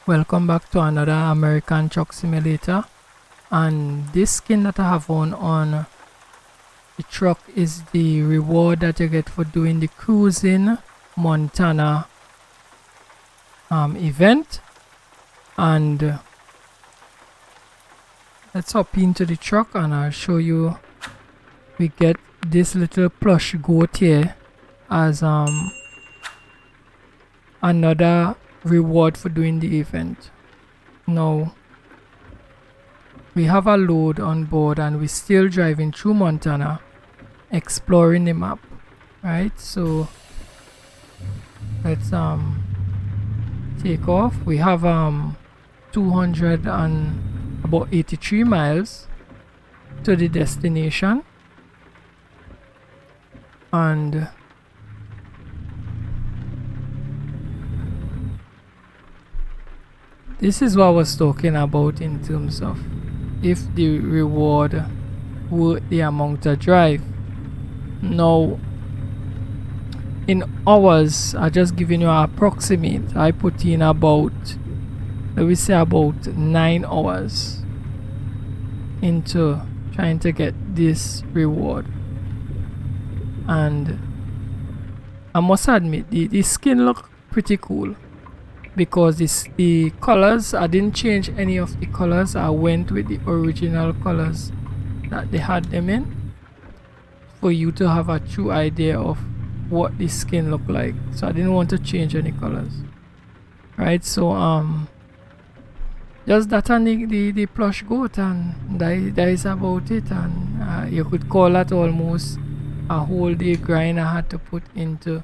Welcome back to another American Truck Simulator, and this skin that I have on the truck is the reward that you get for doing the Cruising Montana event. And let's hop into the truck and I'll show you. We get this little plush goat here as another reward for doing the event. Now we have a load on board and we're still driving through Montana exploring the map, right? So let's take off. We have 283 miles to the destination, and this is what I was talking about in terms of if the reward worth the amount of drive. Now in hours, I just giving you an approximate. I put in about, let me say, about 9 hours into trying to get this reward. And I must admit, the skin look pretty cool, because the colors, I didn't change any of the colors. I went with the original colors that they had them in, for you to have a true idea of what the skin look like. So I didn't want to change any colors, right? So just that and the plush goat, and that is about it. And you could call that almost a whole day grind I had to put into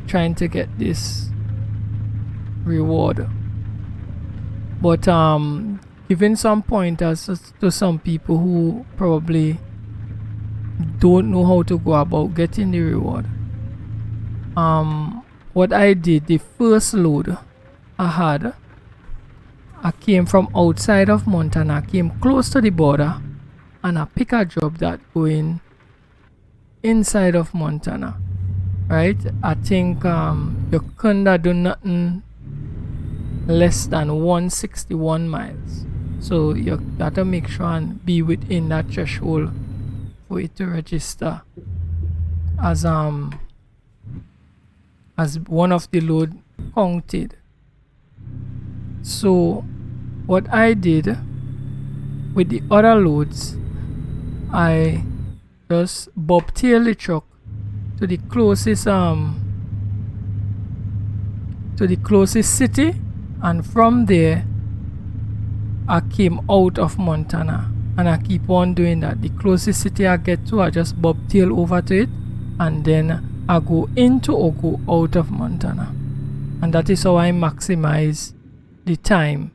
trying to get this reward. But giving some pointers to some people who probably don't know how to go about getting the reward. What I did, the first load I had, I came from outside of Montana, I came close to the border, and I pick a job that going inside of Montana, right? I think you couldn't do nothing less than 161 miles, so you got to make sure and be within that threshold for it to register as one of the load counted. So what I did with the other loads, I just bobtail the truck to the closest city, and from there I came out of Montana, and I keep on doing that. The closest city I get to, I just bobtail over to it, and then I go into or go out of Montana. And that is how I maximize the time,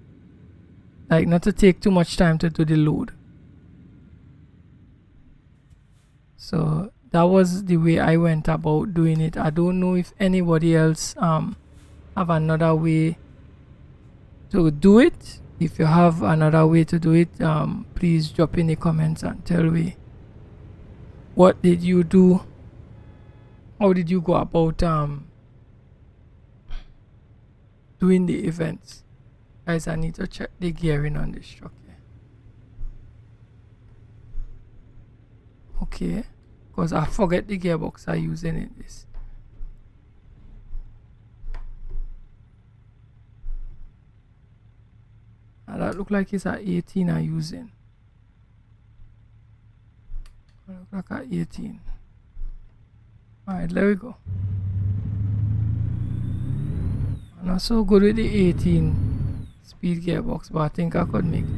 like not to take too much time to do the load. So that was the way I went about doing it. I don't know if anybody else have another way to do it. If you have another way to do it, please drop in the comments and tell me, what did you do? How did you go about doing the events? Guys, I need to check the gearing on this truck here. Okay, because I forget the gearbox I using in this. That look like it's at 18 I'm using. Look like at 18. Alright, there we go. I'm not so good with the 18 speed gearbox, but I think I could make it.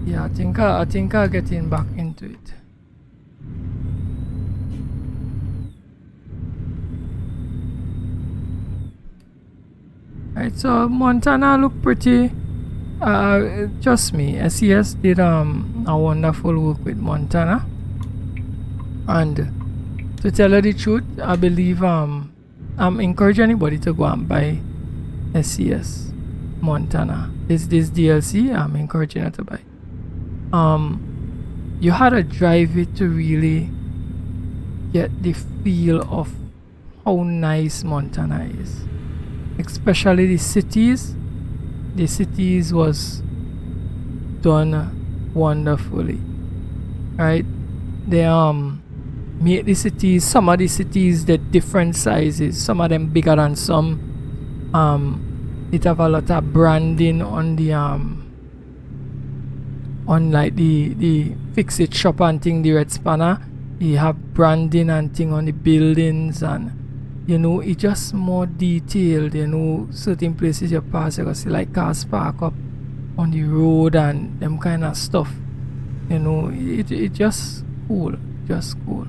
Yeah, I think I'll get in back into it. Right, so Montana look pretty. Trust me, SES did a wonderful work with Montana. And to tell you the truth, I believe I'm encouraging anybody to go and buy SES Montana. This DLC, I'm encouraging you to buy. you had to drive it to really get the feel of how nice Montana is, especially the cities. The cities was done wonderfully, right? They made the cities, some of the cities, the different sizes, some of them bigger than some. It have a lot of branding on the on like the fix it shop and thing, the red spanner. You have branding and thing on the buildings, and you know it just more detailed. You know, certain places you pass you can see like cars park up on the road and them kind of stuff. You know, it just cool, just cool.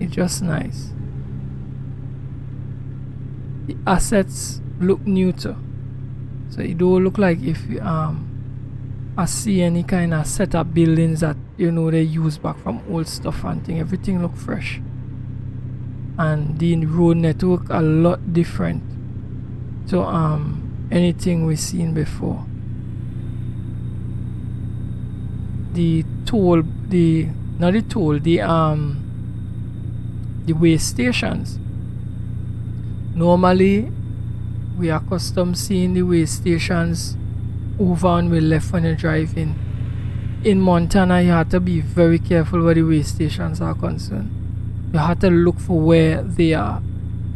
It's just nice. The assets look neutral, so it don't look like if I see any kind of setup buildings that you know they use back from old stuff and thing. Everything look fresh, and the road network a lot different to anything we seen before. The toll, the not the toll, the way stations. Normally, we are accustomed seeing the way stations over on the left when you're driving. In Montana, you have to be very careful where the way stations are concerned. You have to look for where they are,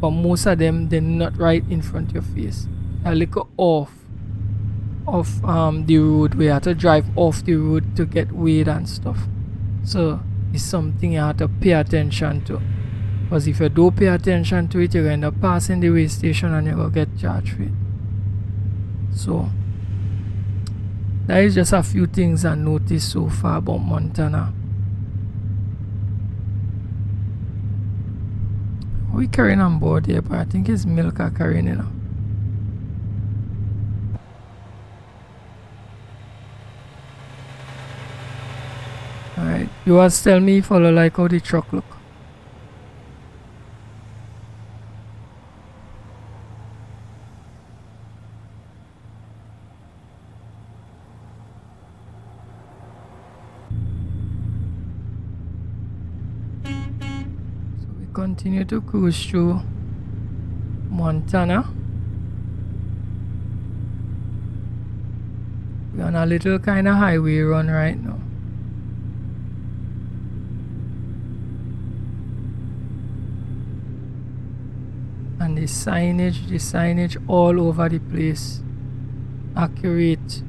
but most of them they're not right in front of your face. A little off of the road. We have to drive off the road to get weighed and stuff. So it's something you have to pay attention to. Because if you don't pay attention to it, you're going to end up passing the way station and you're going to get charged for it. So that is just a few things I noticed so far about Montana. We carrying on board here, but I think it's milk are carrying it now. Alright, you was tell me follow like how the truck look. So we continue to cruise through Montana. We're on a little kind of highway run right now. And the signage all over the place, accurate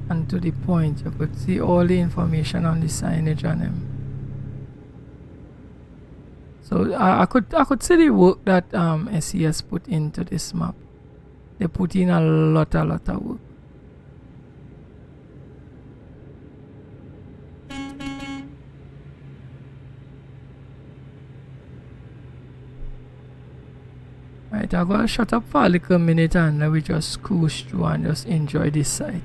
and to the point. You could see all the information on the signage on them. So I could see the work that SES put into this map. They put in a lot of work. Right, I'm gonna shut up for a little minute and let we just cruise through and just enjoy this site.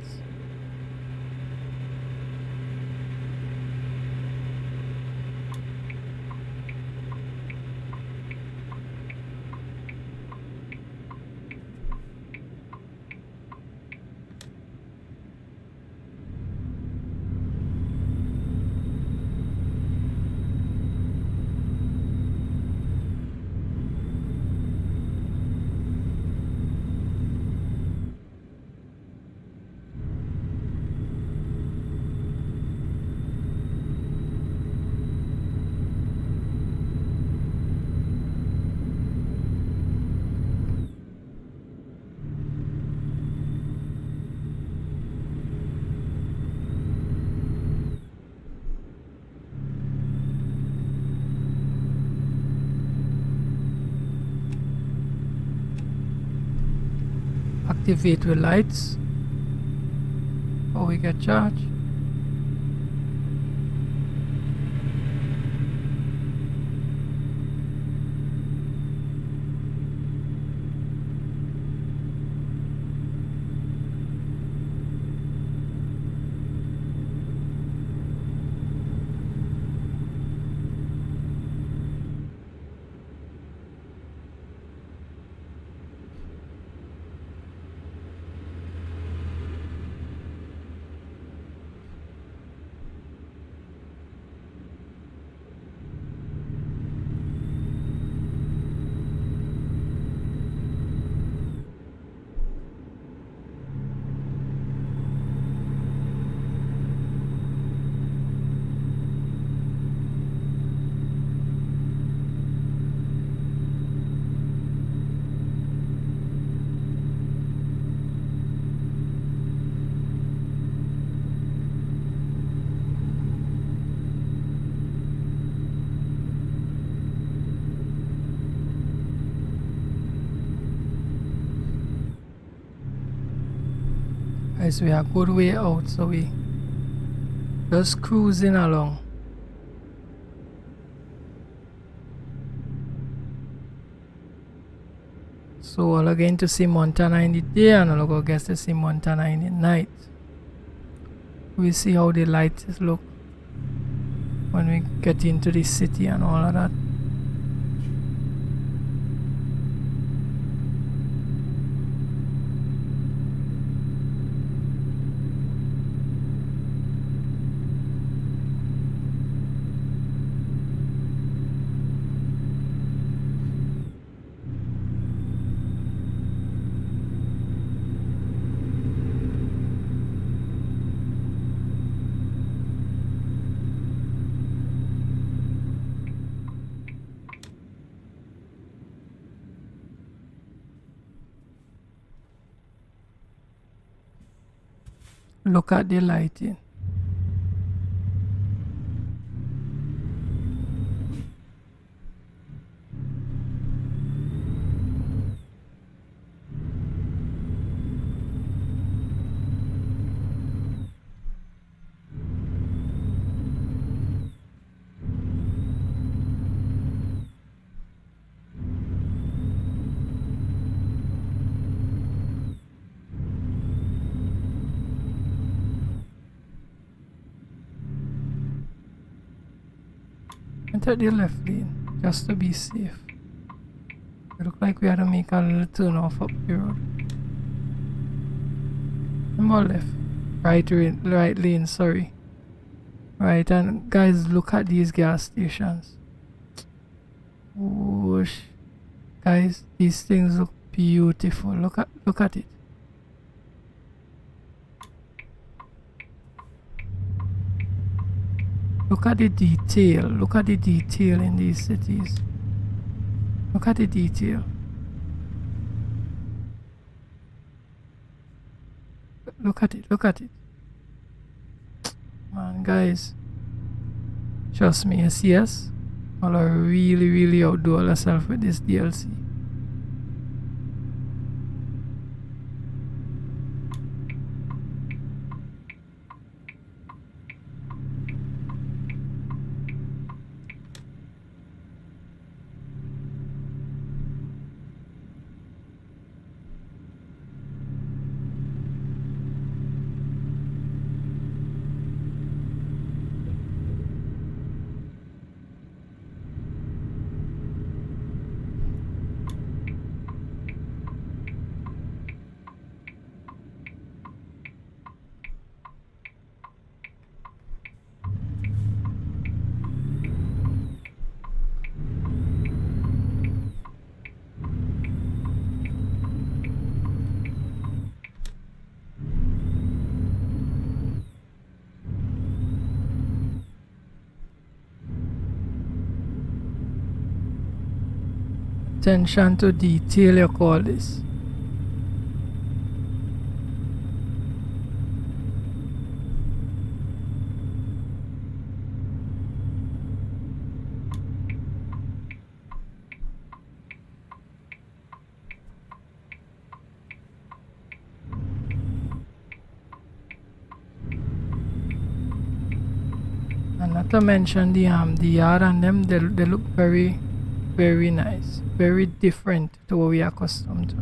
Activate the lights or we get charged. Guys, we are a good way out, so we just cruising along. So all are going to see Montana in the day and all are going to see Montana in the night. We see how the lights look when we get into the city and all of that. Look at the lighting. And take the left lane just to be safe. It look like we had to make a little turn off up the road. More left. Right lane, sorry. Right, and guys, look at these gas stations. Whoosh. Guys, these things look beautiful. Look at it. Look at the detail. Look at the detail in these cities. Look at the detail. Look at it. Look at it. Man, guys. Trust me, yes. I'll really outdo yourself with this DLC. Attention to detail, you call this. And not to mention the yard and them, they look very nice, very different to what we are accustomed to.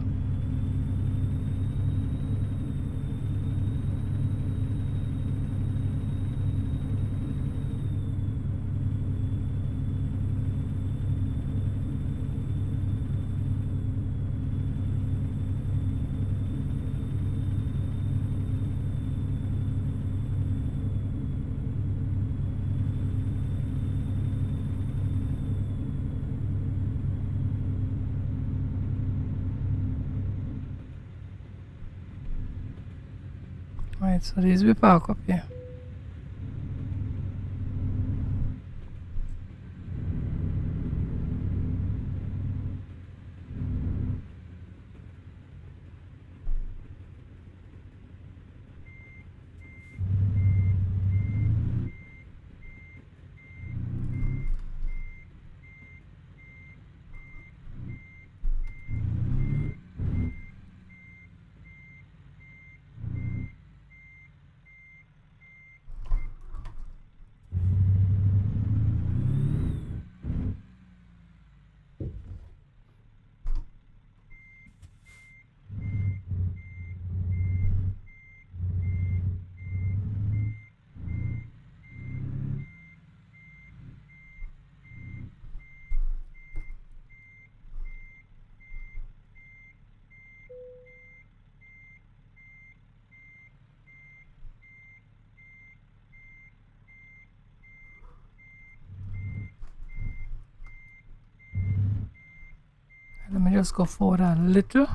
Right, so this we park up here. just go forward a little.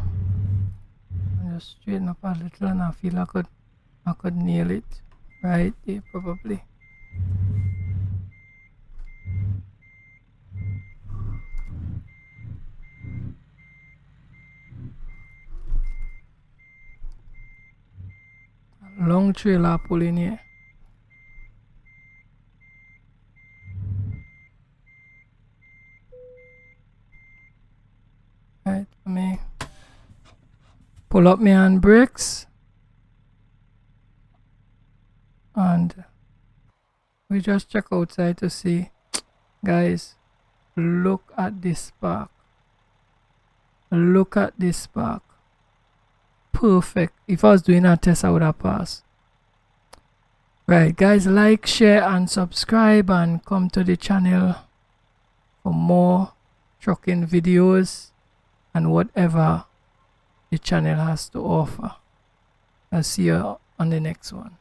Just straighten up a little, and I feel I could nail it right there probably. A long trailer pulling here. Right, let me pull up my handbrakes. And we just check outside to see. Guys, look at this spark. Look at this spark. Perfect. If I was doing a test, I would have passed. Right, guys, like, share, and subscribe, and come to the channel for more trucking videos and whatever the channel has to offer. I'll see you on the next one.